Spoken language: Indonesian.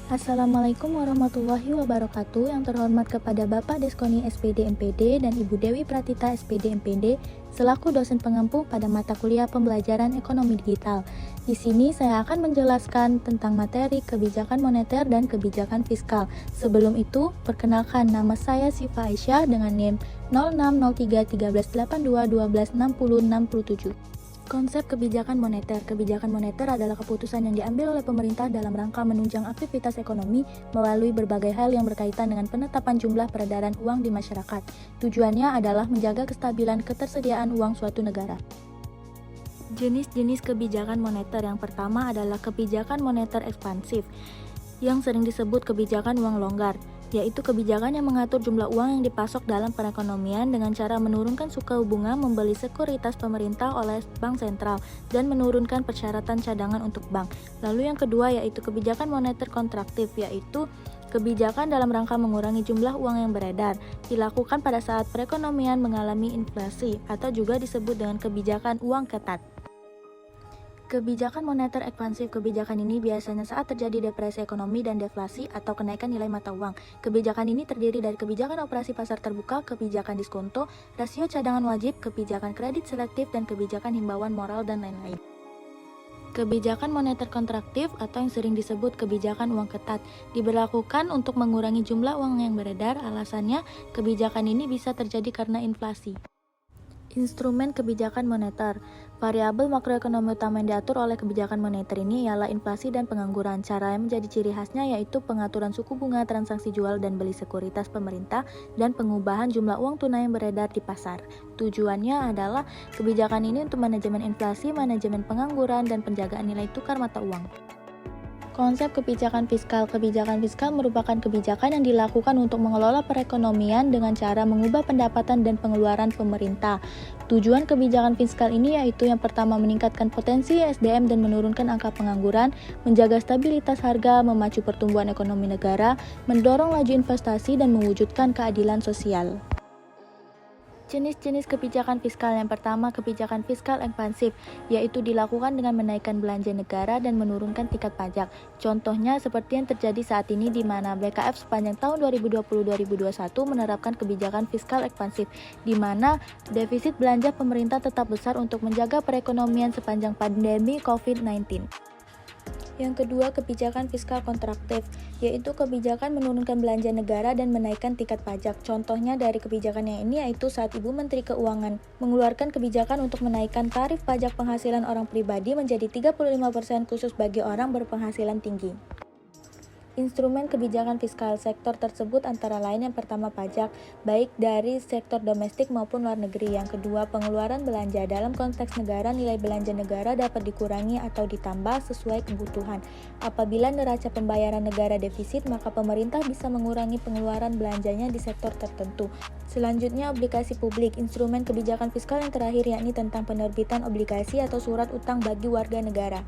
Assalamualaikum warahmatullahi wabarakatuh. Yang terhormat kepada Bapak Deskoni SPD MPD dan Ibu Dewi Pratita SPD MPD selaku dosen pengampu pada mata kuliah pembelajaran ekonomi digital. Di sini saya akan menjelaskan tentang materi kebijakan moneter dan kebijakan fiskal. Sebelum itu, perkenalkan nama saya Siva Aisyah dengan NIM 06031382126067. Konsep kebijakan moneter. Kebijakan moneter adalah keputusan yang diambil oleh pemerintah dalam rangka menunjang aktivitas ekonomi melalui berbagai hal yang berkaitan dengan penetapan jumlah peredaran uang di masyarakat. Tujuannya adalah menjaga kestabilan ketersediaan uang suatu negara. Jenis-jenis kebijakan moneter yang pertama adalah kebijakan moneter ekspansif, yang sering disebut kebijakan uang longgar, yaitu kebijakan yang mengatur jumlah uang yang dipasok dalam perekonomian dengan cara menurunkan suku bunga membeli sekuritas pemerintah oleh bank sentral dan menurunkan persyaratan cadangan untuk bank. Lalu yang kedua yaitu kebijakan moneter kontraktif, yaitu kebijakan dalam rangka mengurangi jumlah uang yang beredar, dilakukan pada saat perekonomian mengalami inflasi atau juga disebut dengan kebijakan uang ketat. Kebijakan moneter ekspansif. Kebijakan ini biasanya saat terjadi depresi ekonomi dan deflasi atau kenaikan nilai mata uang. Kebijakan ini terdiri dari kebijakan operasi pasar terbuka, kebijakan diskonto, rasio cadangan wajib, kebijakan kredit selektif, dan kebijakan himbauan moral dan lain-lain. Kebijakan moneter kontraktif atau yang sering disebut kebijakan uang ketat diberlakukan untuk mengurangi jumlah uang yang beredar. Alasannya, kebijakan ini bisa terjadi karena inflasi. Instrumen kebijakan moneter. Variabel makroekonomi utama yang diatur oleh kebijakan moneter ini ialah inflasi dan pengangguran. Cara yang menjadi ciri khasnya yaitu pengaturan suku bunga, transaksi jual dan beli sekuritas pemerintah, dan pengubahan jumlah uang tunai yang beredar di pasar. Tujuannya adalah kebijakan ini untuk manajemen inflasi, manajemen pengangguran, dan penjagaan nilai tukar mata uang. Konsep kebijakan fiskal. Kebijakan fiskal merupakan kebijakan yang dilakukan untuk mengelola perekonomian dengan cara mengubah pendapatan dan pengeluaran pemerintah. Tujuan kebijakan fiskal ini yaitu yang pertama meningkatkan potensi SDM dan menurunkan angka pengangguran, menjaga stabilitas harga, memacu pertumbuhan ekonomi negara, mendorong laju investasi, dan mewujudkan keadilan sosial. Jenis-jenis kebijakan fiskal. Yang pertama, kebijakan fiskal ekspansif, yaitu dilakukan dengan menaikkan belanja negara dan menurunkan tingkat pajak. Contohnya seperti yang terjadi saat ini di mana BKF sepanjang tahun 2020-2021 menerapkan kebijakan fiskal ekspansif, di mana defisit belanja pemerintah tetap besar untuk menjaga perekonomian sepanjang pandemi COVID-19. Yang kedua, kebijakan fiskal kontraktif, yaitu kebijakan menurunkan belanja negara dan menaikkan tingkat pajak. Contohnya dari kebijakan yang ini yaitu saat Ibu Menteri Keuangan mengeluarkan kebijakan untuk menaikkan tarif pajak penghasilan orang pribadi menjadi 35% khusus bagi orang berpenghasilan tinggi. Instrumen kebijakan fiskal sektor tersebut antara lain yang pertama pajak, baik dari sektor domestik maupun luar negeri. Yang kedua, pengeluaran belanja. Dalam konteks negara, nilai belanja negara dapat dikurangi atau ditambah sesuai kebutuhan. Apabila neraca pembayaran negara defisit, maka pemerintah bisa mengurangi pengeluaran belanjanya di sektor tertentu. Selanjutnya, obligasi publik. Instrumen kebijakan fiskal yang terakhir yakni tentang penerbitan obligasi atau surat utang bagi warga negara.